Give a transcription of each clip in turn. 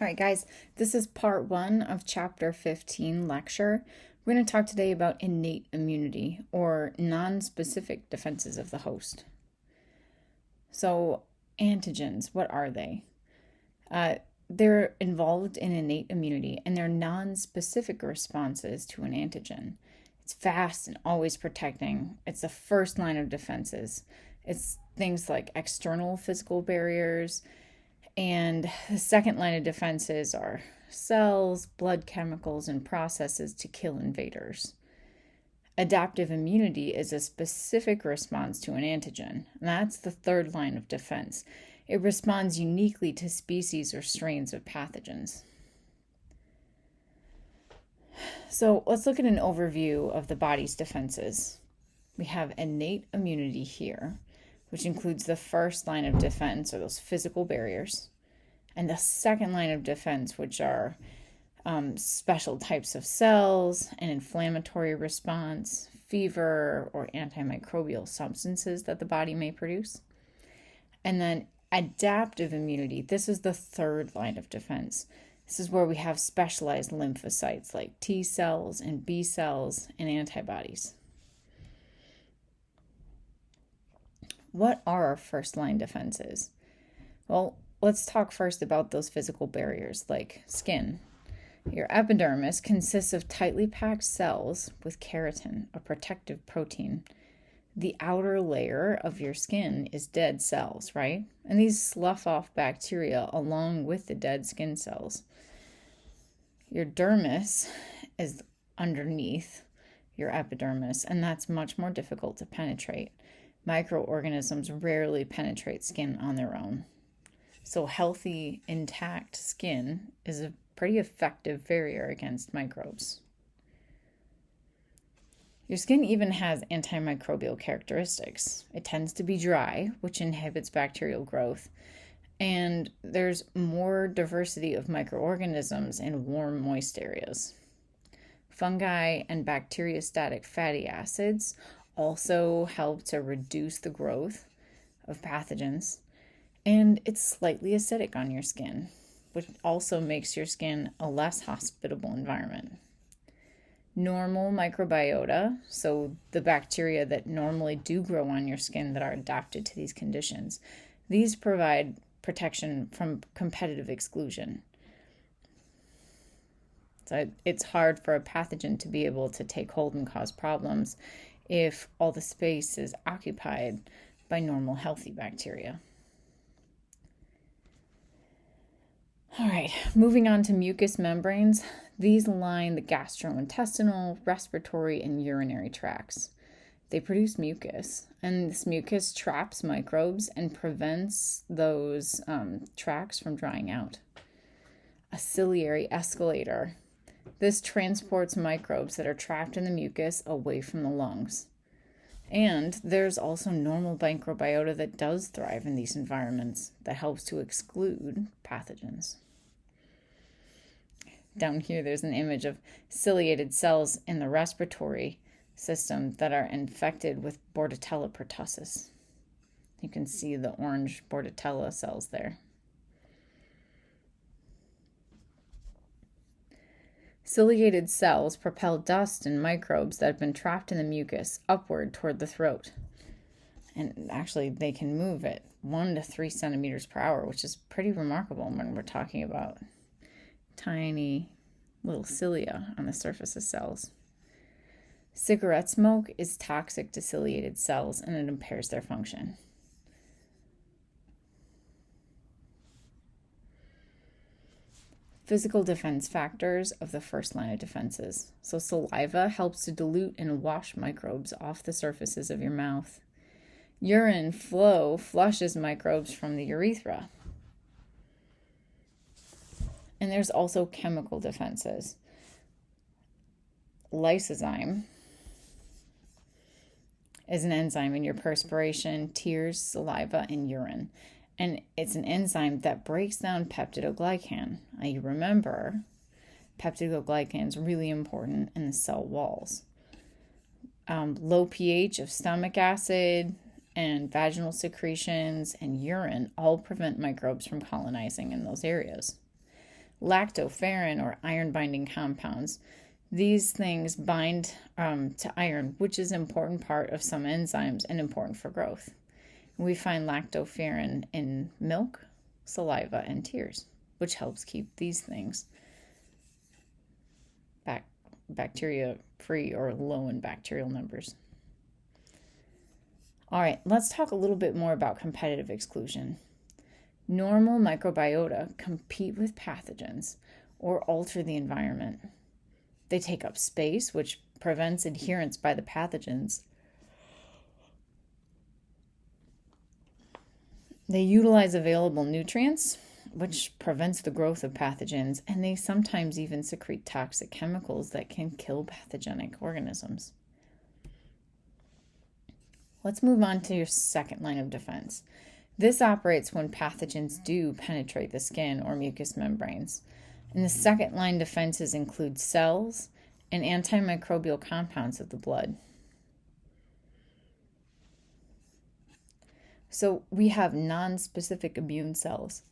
All right, guys, this is part 1 of chapter 15 lecture. We're going to talk today about innate immunity or non-specific defenses of the host. So, antigens, what are they? They're involved in innate immunity and they're non-specific responses to an antigen. It's fast and always protecting. It's the first line of defenses. It's things like external physical barriers, and the second line of defenses are cells, blood chemicals, and processes to kill invaders. Adaptive immunity is a specific response to an antigen, and that's the third line of defense. It responds uniquely to species or strains of pathogens. So let's look at an overview of the body's defenses. We have innate immunity here, which includes the first line of defense, or those physical barriers, and the second line of defense, which are special types of cells, an inflammatory response, fever, or antimicrobial substances that the body may produce. And then adaptive immunity, this is the third line of defense. This is where we have specialized lymphocytes like T cells and B cells and antibodies. What are our first line defenses? Well, let's talk first about those physical barriers like skin. Your epidermis consists of tightly packed cells with keratin, a protective protein. The outer layer of your skin is dead cells, right? And these slough off bacteria along with the dead skin cells. Your dermis is underneath your epidermis, and that's much more difficult to penetrate. Microorganisms rarely penetrate skin on their own. So healthy, intact skin is a pretty effective barrier against microbes. Your skin even has antimicrobial characteristics. It tends to be dry, which inhibits bacterial growth, and there's more diversity of microorganisms in warm, moist areas. Fungi and bacteriostatic fatty acids also help to reduce the growth of pathogens, and it's slightly acidic on your skin, which also makes your skin a less hospitable environment. Normal microbiota, so the bacteria that normally do grow on your skin that are adapted to these conditions, these provide protection from competitive exclusion. So it's hard for a pathogen to be able to take hold and cause problems if all the space is occupied by normal healthy bacteria. All right, moving on to mucous membranes. These line the gastrointestinal, respiratory, and urinary tracts. They produce mucus, and this mucus traps microbes and prevents those tracts from drying out. A ciliary escalator. This transports microbes that are trapped in the mucus away from the lungs. And there's also normal microbiota that does thrive in these environments that helps to exclude pathogens. Down here, there's an image of ciliated cells in the respiratory system that are infected with Bordetella pertussis. You can see the orange Bordetella cells there. Ciliated cells propel dust and microbes that have been trapped in the mucus upward toward the throat. And actually, they can move at 1 to 3 centimeters per hour, which is pretty remarkable when we're talking about tiny little cilia on the surface of cells. Cigarette smoke is toxic to ciliated cells and it impairs their function. Physical defense factors of the first line of defenses. So saliva helps to dilute and wash microbes off the surfaces of your mouth. Urine flow flushes microbes from the urethra. And there's also chemical defenses. Lysozyme is an enzyme in your perspiration, tears, saliva, and urine. And it's an enzyme that breaks down peptidoglycan. Now you remember, peptidoglycan is really important in the cell walls. Low pH of stomach acid and vaginal secretions and urine all prevent microbes from colonizing in those areas. Lactoferrin, or iron-binding compounds. These things bind to iron, which is an important part of some enzymes and important for growth. We find lactoferrin in milk, saliva, and tears, which helps keep these things bacteria-free or low in bacterial numbers. All right, let's talk a little bit more about competitive exclusion. Normal microbiota compete with pathogens or alter the environment. They take up space, which prevents adherence by the pathogens. They utilize available nutrients, which prevents the growth of pathogens, and they sometimes even secrete toxic chemicals that can kill pathogenic organisms. Let's move on to your second line of defense. This operates when pathogens do penetrate the skin or mucous membranes. And the second line defenses include cells and antimicrobial compounds of the blood. So we have non-specific immune cells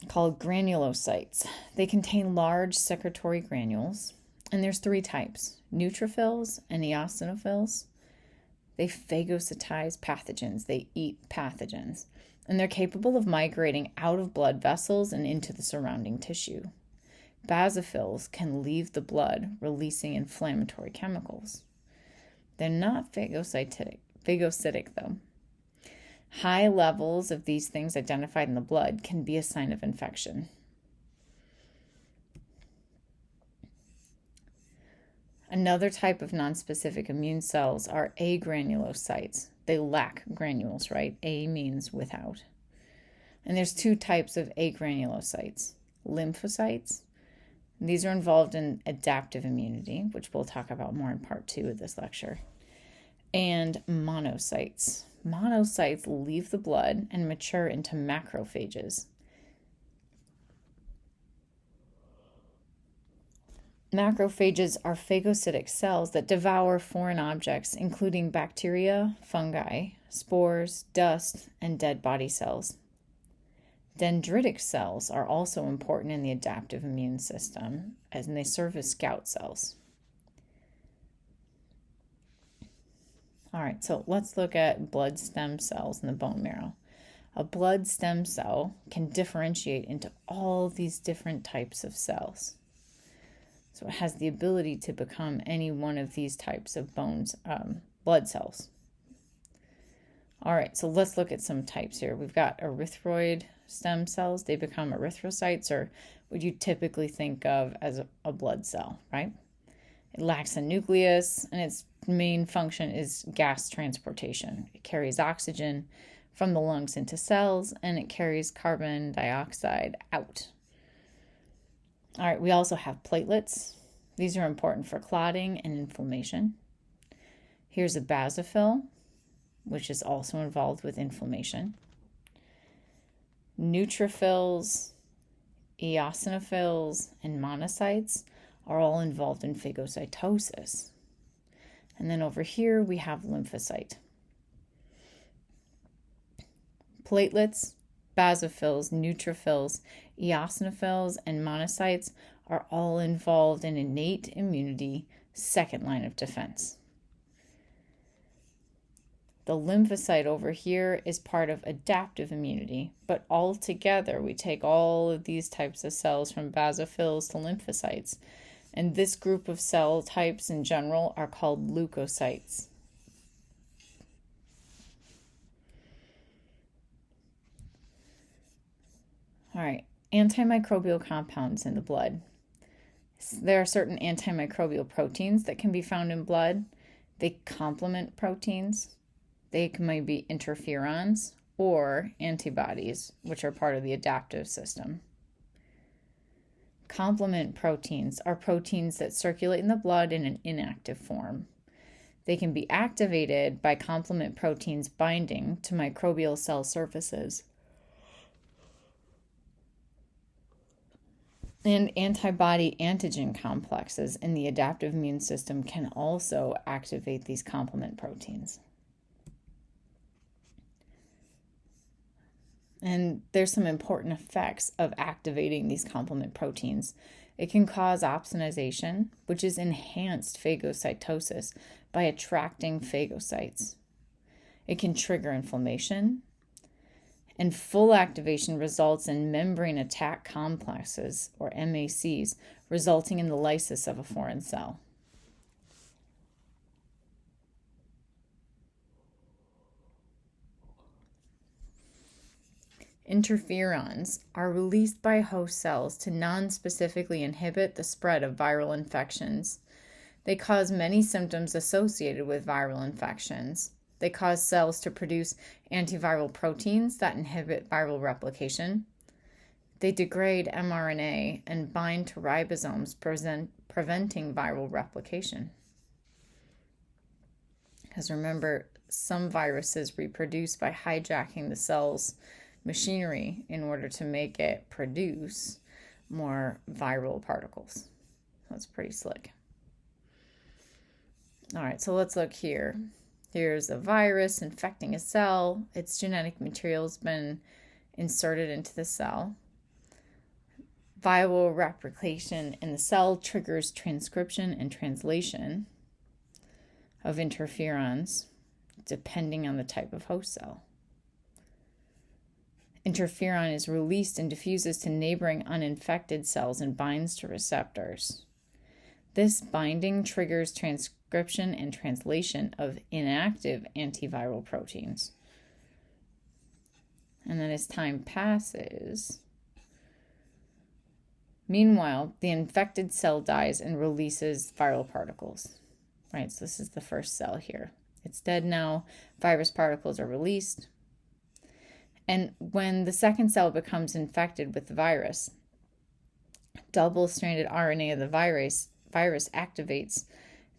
called granulocytes. They contain large secretory granules, and there's 3 types: neutrophils and eosinophils. They phagocytize pathogens. They eat pathogens, and they're capable of migrating out of blood vessels and into the surrounding tissue. Basophils can leave the blood, releasing inflammatory chemicals. They're not phagocytic though. High levels of these things identified in the blood can be a sign of infection. Another type of nonspecific immune cells are agranulocytes. They lack granules, right? A means without. And there's 2 types of agranulocytes: lymphocytes. These are involved in adaptive immunity, which we'll talk about more in part 2 of this lecture. And monocytes. Monocytes leave the blood and mature into macrophages. Macrophages are phagocytic cells that devour foreign objects, including bacteria, fungi, spores, dust, and dead body cells. Dendritic cells are also important in the adaptive immune system, as they serve as scout cells. All right, so let's look at blood stem cells in the bone marrow. A blood stem cell can differentiate into all these different types of cells. So it has the ability to become any one of these types of blood cells. All right, so let's look at some types here. We've got erythroid stem cells. They become erythrocytes, or what you typically think of as a blood cell, right? It lacks a nucleus, and its main function is gas transportation. It carries oxygen from the lungs into cells, and it carries carbon dioxide out. All right, we also have platelets. These are important for clotting and inflammation. Here's a basophil, which is also involved with inflammation. Neutrophils, eosinophils, and monocytes are all involved in phagocytosis. And then over here we have lymphocyte. Platelets, basophils, neutrophils, eosinophils, and monocytes are all involved in innate immunity, second line of defense. The lymphocyte over here is part of adaptive immunity, but all together we take all of these types of cells from basophils to lymphocytes, and this group of cell types in general are called leukocytes. All right, antimicrobial compounds in the blood. There are certain antimicrobial proteins that can be found in blood. They complement proteins. They might be interferons or antibodies, which are part of the adaptive system. Complement proteins are proteins that circulate in the blood in an inactive form. They can be activated by complement proteins binding to microbial cell surfaces. And antibody antigen complexes in the adaptive immune system can also activate these complement proteins. And there's some important effects of activating these complement proteins. It can cause opsonization, which is enhanced phagocytosis by attracting phagocytes. It can trigger inflammation, and full activation results in membrane attack complexes, or MACs, resulting in the lysis of a foreign cell. Interferons are released by host cells to non-specifically inhibit the spread of viral infections. They cause many symptoms associated with viral infections. They cause cells to produce antiviral proteins that inhibit viral replication. They degrade mRNA and bind to ribosomes, preventing viral replication. Because remember, some viruses reproduce by hijacking the cell's machinery in order to make it produce more viral particles. That's pretty slick. All right, so let's look here. Here's a virus infecting a cell. Its genetic material's been inserted into the cell. Viral replication in the cell triggers transcription and translation of interferons depending on the type of host cell. Interferon is released and diffuses to neighboring uninfected cells and binds to receptors. This binding triggers transcription and translation of inactive antiviral proteins. And then as time passes, meanwhile, the infected cell dies and releases viral particles. Right, so this is the first cell here. It's dead now. Virus particles are released. And when the second cell becomes infected with the virus, double-stranded RNA of the virus activates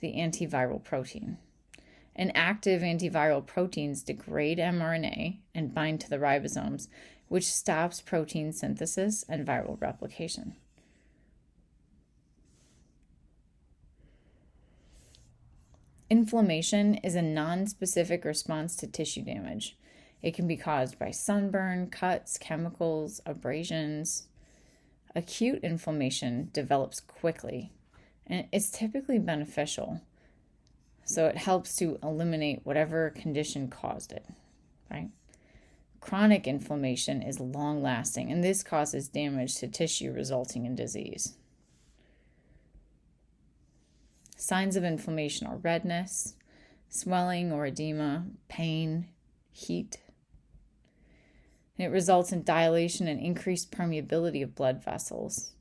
the antiviral protein. And active antiviral proteins degrade mRNA and bind to the ribosomes, which stops protein synthesis and viral replication. Inflammation is a non-specific response to tissue damage. It can be caused by sunburn, cuts, chemicals, abrasions. Acute inflammation develops quickly, and it's typically beneficial. So it helps to eliminate whatever condition caused it, right? Chronic inflammation is long-lasting, and this causes damage to tissue resulting in disease. Signs of inflammation are redness, swelling or edema, pain, heat. It results in dilation and increased permeability of blood vessels,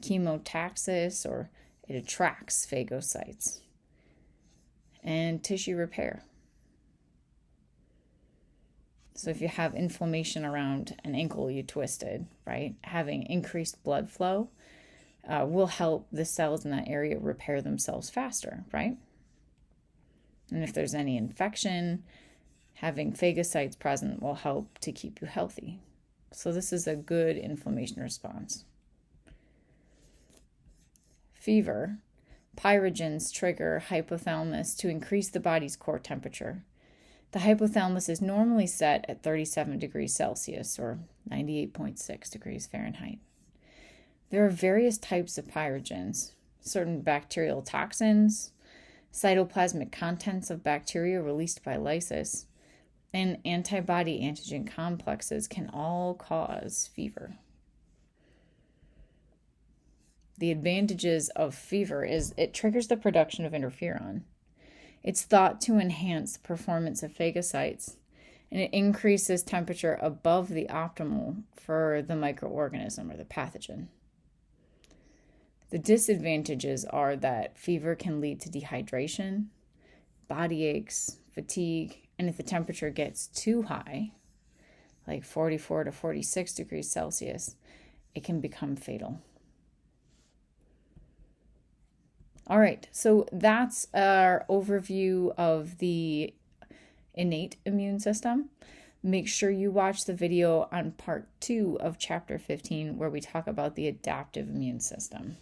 chemotaxis, or it attracts phagocytes, and tissue repair. So if you have inflammation around an ankle you twisted, right, having increased blood flow will help the cells in that area repair themselves faster, right? And if there's any infection, having phagocytes present will help to keep you healthy. So this is a good inflammation response. Fever. Pyrogens trigger hypothalamus to increase the body's core temperature. The hypothalamus is normally set at 37 degrees Celsius or 98.6 degrees Fahrenheit. There are various types of pyrogens, certain bacterial toxins, cytoplasmic contents of bacteria released by lysis, and antibody antigen complexes can all cause fever. The advantages of fever is it triggers the production of interferon. It's thought to enhance the performance of phagocytes, and it increases temperature above the optimal for the microorganism or the pathogen. The disadvantages are that fever can lead to dehydration, body aches, fatigue, and if the temperature gets too high, like 44 to 46 degrees Celsius, it can become fatal. All right, so that's our overview of the innate immune system. Make sure you watch the video on part 2 of chapter 15 where we talk about the adaptive immune system.